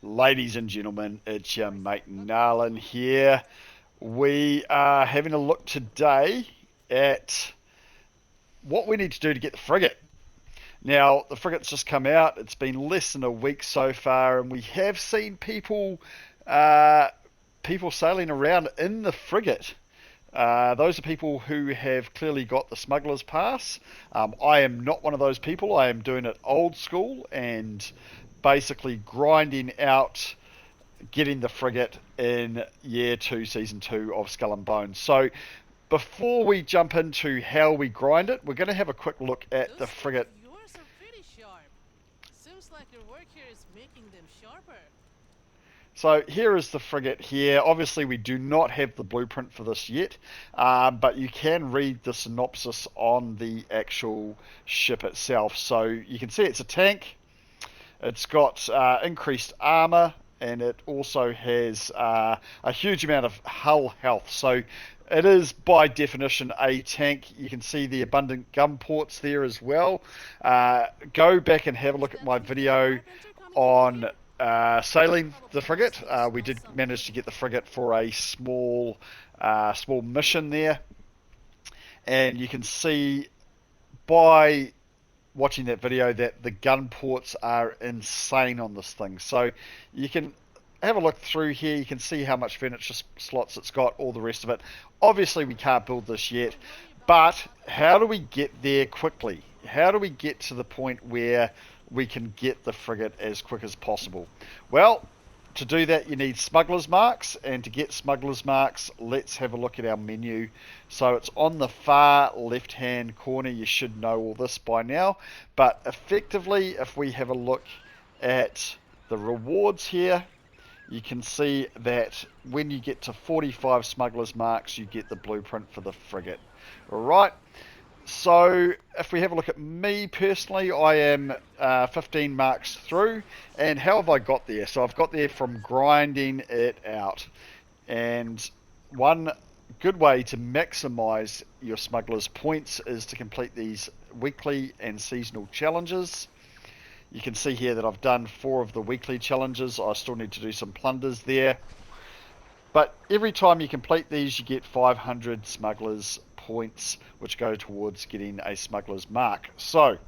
Ladies and gentlemen, it's your mate Narlin here. We are having a look today at what we need to do to get the frigate. Now, the frigate's just come out. It's been less than a week so far, and we have seen uh, people sailing around in the frigate. Those are people who have clearly got the smuggler's pass. I am not one of those people. I am doing it old school and basically grinding out getting the frigate in year 2, season 2 of Skull and Bones. So before we jump into how we grind it, we're going to have a quick look at the Those frigate. yours are pretty sharp. Seems like your work here is making them sharper. So here is the frigate here. Obviously we do not have the blueprint for this yet, but you can read the synopsis on the actual ship itself. So you can see it's a tank. It's got increased armor, and it also has a huge amount of hull health. So it is by definition a tank. You can see the abundant gun ports there as well. Go back and have a look at my video on sailing the frigate. We did manage to get the frigate for a small mission there, and you can see by watching that video that the gun ports are insane on this thing. So you can have a look through here. You can see how much furniture slots it's got, all the rest of it. Obviously we can't build this yet, but how do we get there quickly? How do we get to the point where we can get the frigate as quick as possible? Well, to do that you need smuggler's marks, and to get smuggler's marks, let's have a look at our menu. So it's on the far left hand corner. You should know all this by now, but effectively if we have a look at the rewards here, you can see that when you get to 45 smuggler's marks you get the blueprint for the frigate. Alright, so if we have a look at me personally, I am 15 marks through. And how have I got there? So I've got there from grinding it out. And one good way to maximize your smuggler's points is to complete these weekly and seasonal challenges. You can see here that I've done 4 of the weekly challenges. I still need to do some plunders there. But every time you complete these, you get 500 smugglers points, which go towards getting a smuggler's mark. So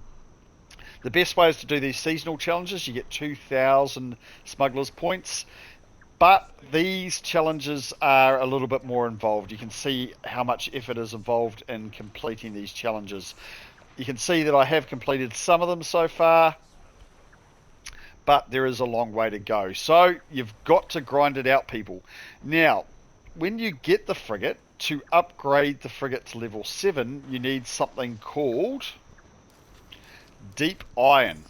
the best way is to do these seasonal challenges. You get 2,000 smugglers points, but these challenges are a little bit more involved. You can see how much effort is involved in completing these challenges. You can see that I have completed some of them so far, but there is a long way to go. So you've got to grind it out, people. Now, when you get the frigate, to upgrade the frigate to level 7, you need something called deep iron.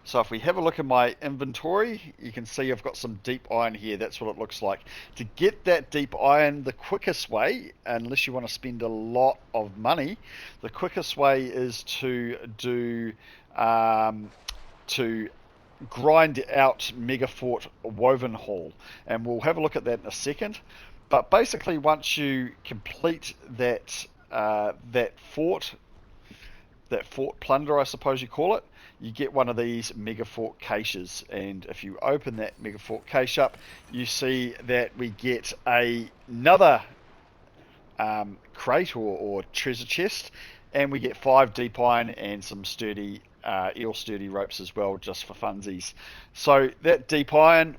So if we have a look at my inventory, you can see I've got some deep iron here. That's what it looks like. To get that deep iron, the quickest way, unless you want to spend a lot of money, the quickest way is to do to grind out megafort Wolvenhol, and we'll have a look at that in a second. But basically, once you complete that fort plunder, I suppose you call it, you get one of these megafort caches, and if you open that megafort cache up, you see that we get another crate or treasure chest, and we get 5 deep iron and some sturdy eel sturdy ropes as well, just for funsies. So that deep iron,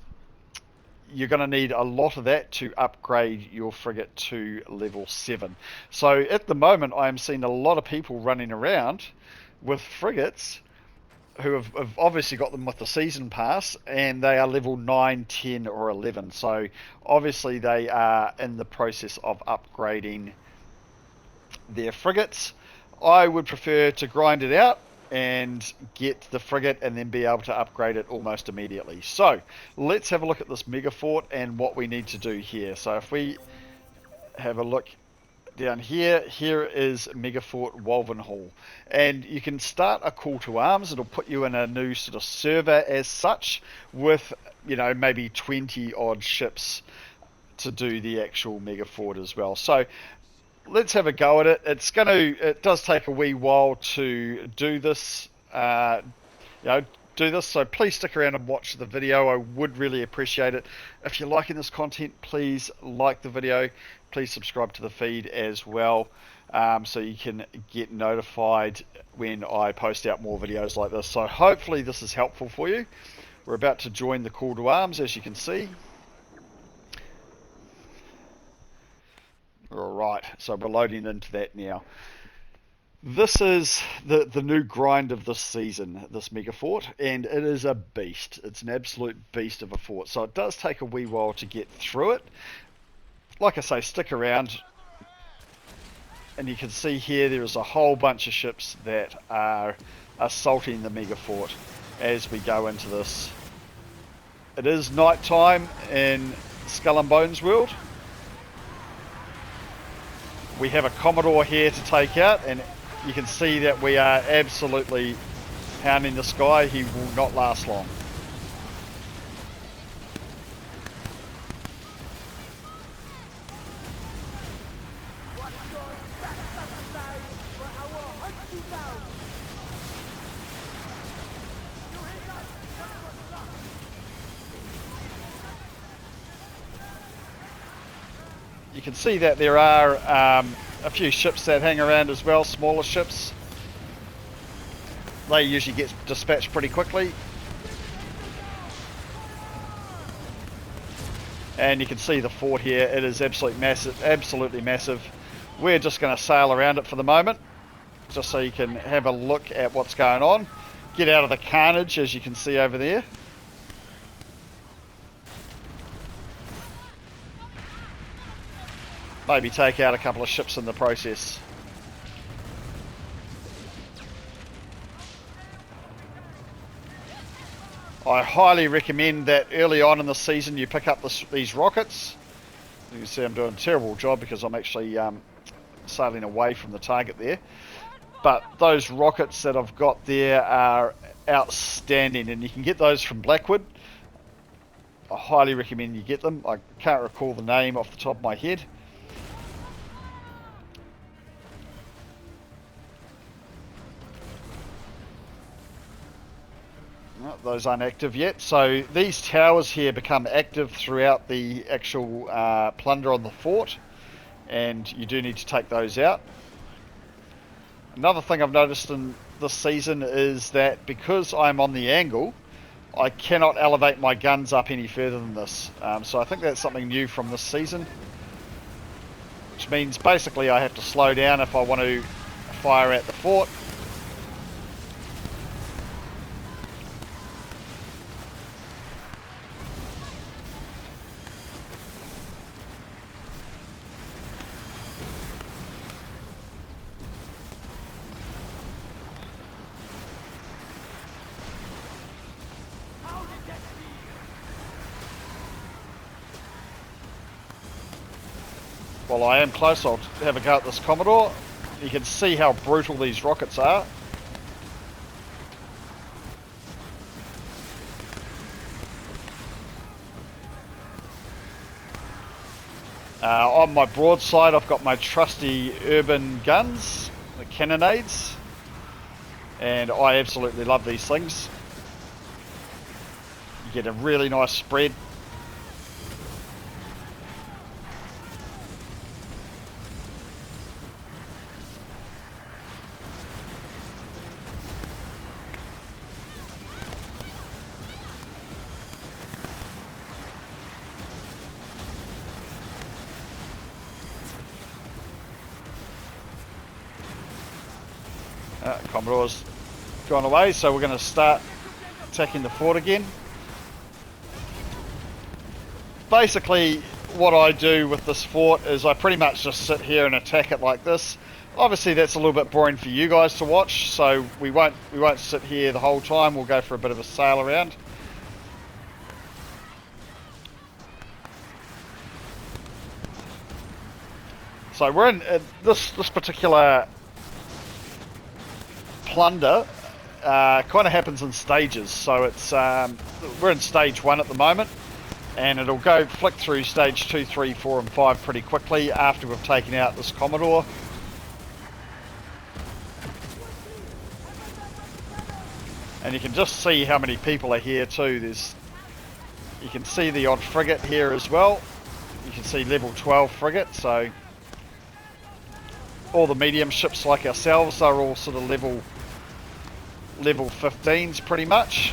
you're going to need a lot of that to upgrade your frigate to level 7. So at the moment I am seeing a lot of people running around with frigates who have obviously got them with the season pass, and they are level 9, 10 or 11. So obviously they are in the process of upgrading their frigates. I would prefer to grind it out and get the frigate and then be able to upgrade it almost immediately. So let's have a look at this megafort and what we need to do here. So if we have a look down here, here is megafort Wolvenhol, and you can start a call to arms. It'll put you in a new sort of server as such, with maybe 20 odd ships to do the actual megafort as well. So let's have a go at it. It does take a wee while to do this. do this, so please stick around and watch the video. I would really appreciate it. If you're liking this content, please like the video. Please subscribe to the feed as well, so you can get notified when I post out more videos like this. So hopefully this is helpful for you. We're about to join the call to arms, as you can see. Alright, so we're loading into that now. This is the new grind of this season, this megafort, and it is a beast. It's an absolute beast of a fort, so it does take a wee while to get through it. Like I say, stick around, and you can see here there is a whole bunch of ships that are assaulting the megafort as we go into this. It is night time in Skull and Bones world. We have a Commodore here to take out, and you can see that we are absolutely pounding this guy. He will not last long. You can see that there are a few ships that hang around as well, smaller ships. They usually get dispatched pretty quickly. And you can see the fort here. It is absolutely massive. We're just going to sail around it for the moment, just so you can have a look at what's going on. Get out of the carnage, as you can see over there. Maybe take out a couple of ships in the process. I highly recommend that early on in the season you pick up these rockets. You can see I'm doing a terrible job because I'm actually sailing away from the target there. But those rockets that I've got there are outstanding, and you can get those from Blackwood. I highly recommend you get them. I can't recall the name off the top of my head. Those aren't active yet, so these towers here become active throughout the actual plunder on the fort, and you do need to take those out. Another thing I've noticed in this season is that because I'm on the angle, I cannot elevate my guns up any further than this, so I think that's something new from this season, which means basically I have to slow down if I want to fire at the fort. While I am close, I'll have a go at this Commodore. You can see how brutal these rockets are. On my broadside, I've got my trusty urban guns, the cannonades, and I absolutely love these things. You get a really nice spread. Commodore's gone away, so we're going to start attacking the fort again. Basically, what I do with this fort is I pretty much just sit here and attack it like this. Obviously, that's a little bit boring for you guys to watch, so we won't sit here the whole time. We'll go for a bit of a sail around. So we're in this particular plunder kind of happens in stages, so it's we're in stage 1 at the moment, and it'll go flick through stage 2, 3, 4 and 5 pretty quickly after we've taken out this Commodore. And you can just see how many people are here too. You can see the odd frigate here as well. You can see level 12 frigate, so all the medium ships like ourselves are all sort of level 15s pretty much.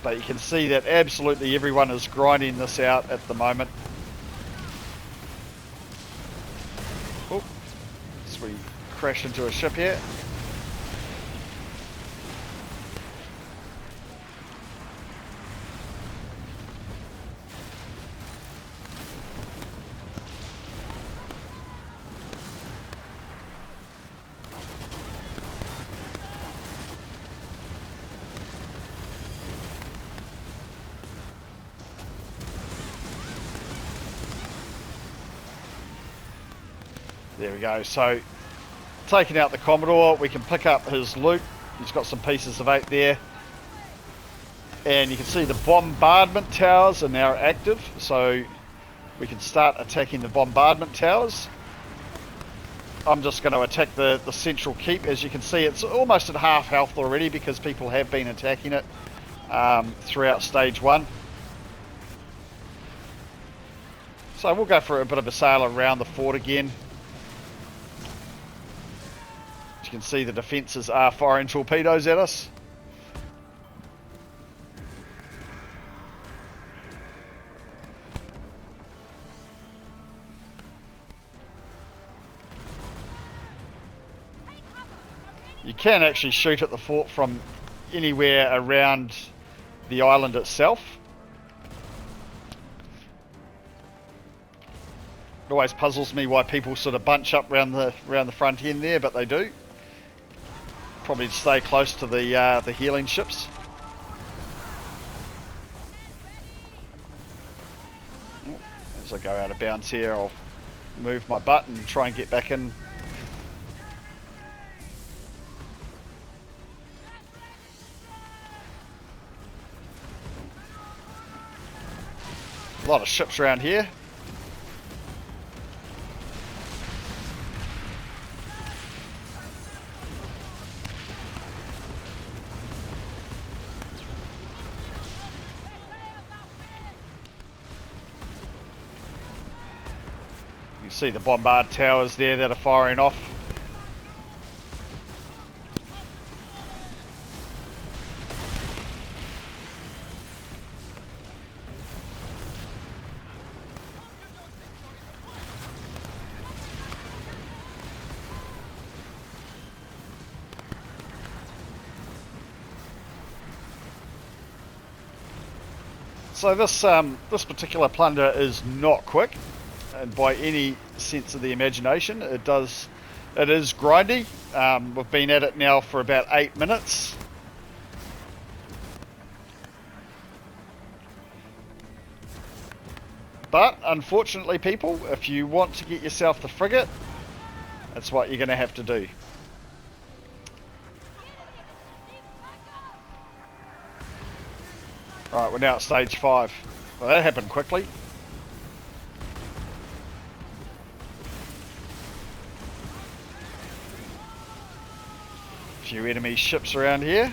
But you can see that absolutely everyone is grinding this out at the moment. Oh, so we crashed into a ship here. There we go. So, taking out the Commodore, we can pick up his loot. He's got some pieces of 8 there. And you can see the bombardment towers are now active. So, we can start attacking the bombardment towers. I'm just going to attack the central keep. As you can see, it's almost at half health already because people have been attacking it throughout stage 1. So, we'll go for a bit of a sail around the fort again. You can see the defences are firing torpedoes at us. You can actually shoot at the fort from anywhere around the island itself. It always puzzles me why people sort of bunch up around the front end there, but they do. Probably to stay close to the healing ships. As I go out of bounds here, I'll move my butt and try and get back in. A lot of ships around here. You see the bombard towers there that are firing off. So this particular plunder is not quick, and by any sense of the imagination. It is grindy. We've been at it now for about 8 minutes. But unfortunately, people, if you want to get yourself the frigate, that's what you're going to have to do. Alright, we're now at stage 5. Well, that happened quickly. A few enemy ships around here.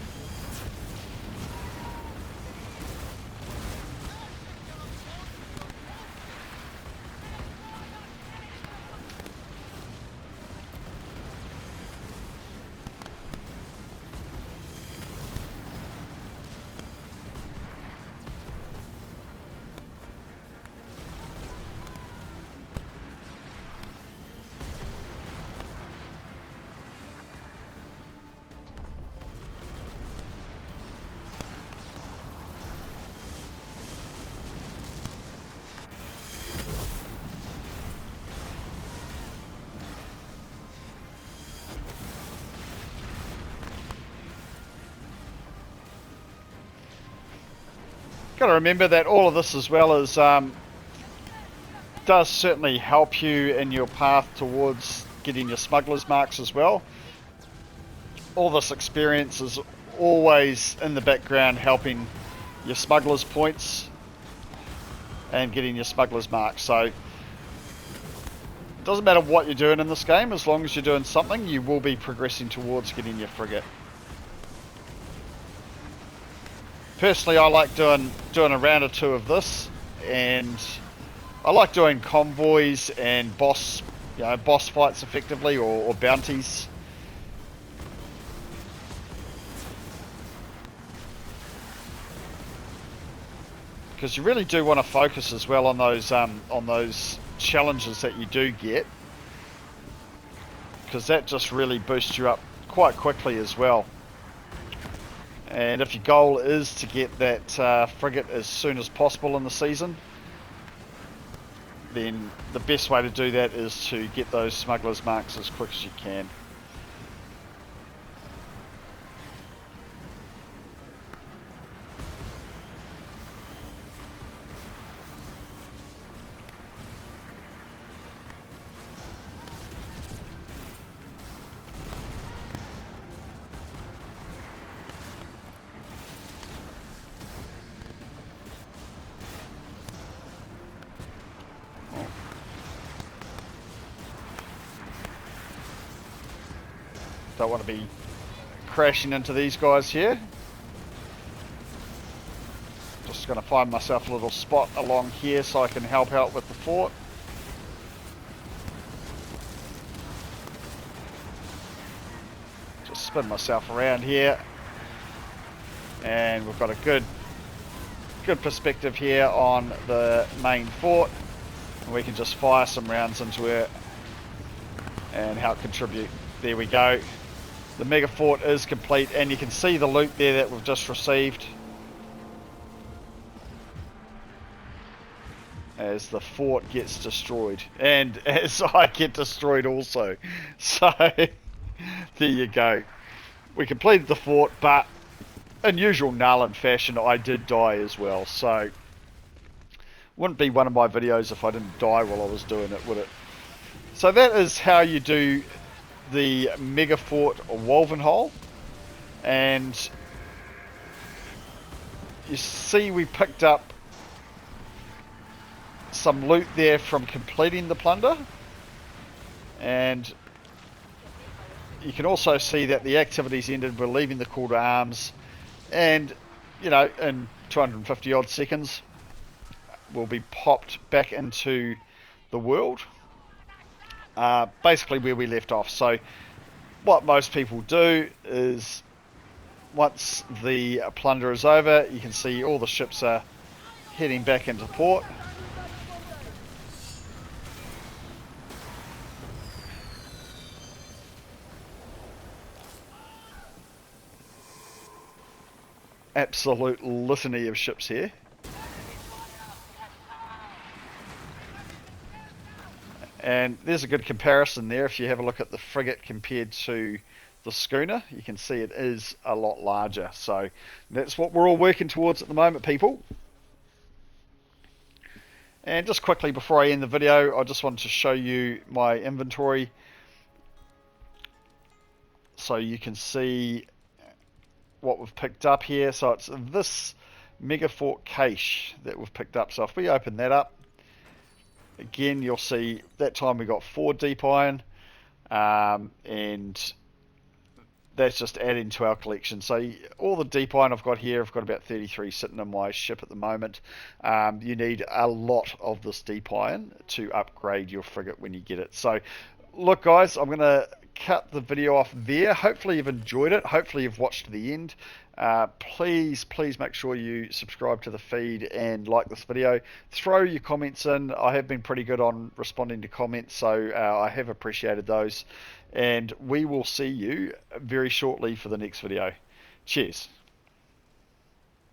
Got to remember that all of this as well is does certainly help you in your path towards getting your smuggler's marks as well. All this experience is always in the background helping your smuggler's points and getting your smuggler's marks. So Doesn't matter what you're doing in this game, as long as you're doing something, you will be progressing towards getting your frigate. Personally, I like doing a round or two of this, and I like doing convoys and boss fights effectively, or bounties. Because you really do want to focus as well on those challenges that you do get, because that just really boosts you up quite quickly as well. And if your goal is to get that frigate as soon as possible in the season, then the best way to do that is to get those smugglers marks as quick as you can. Don't want to be crashing into these guys here. Just going to find myself a little spot along here so I can help out with the fort. Just spin myself around here, and we've got a good perspective here on the main fort, and we can just fire some rounds into it and help contribute. There we go. The megafort is complete, and you can see the loot there that we've just received as the fort gets destroyed, and as I get destroyed also. So there you go. We completed the fort, but in usual Narland fashion, I did die as well. So wouldn't be one of my videos if I didn't die while I was doing it, would it? So that is how you do the megafort Wolvenhol, and you see we picked up some loot there from completing the plunder, and you can also see that the activities ended. We're leaving the call to arms, and you know, in 250 odd seconds we'll be popped back into the world, basically where we left off. So what most people do is, once the plunder is over, you can see all the ships are heading back into port. Absolute litany of ships here. And there's a good comparison there. If you have a look at the frigate compared to the schooner, you can see it is a lot larger. So that's what we're all working towards at the moment, people. And just quickly before I end the video, I just wanted to show you my inventory so you can see what we've picked up here. So it's this megafort cache that we've picked up. So if we open that up, again, you'll see that time we got 4 deep iron, and that's just adding to our collection. So all the deep iron I've got here, I've got about 33 sitting on my ship at the moment. You need a lot of this deep iron to upgrade your frigate when you get it. So look guys, I'm going to cut the video off there. Hopefully you've enjoyed it. Hopefully you've watched to the end. Please make sure you subscribe to the feed and like this video. Throw your comments in. I have been pretty good on responding to comments, so I have appreciated those. And we will see you very shortly for the next video. Cheers.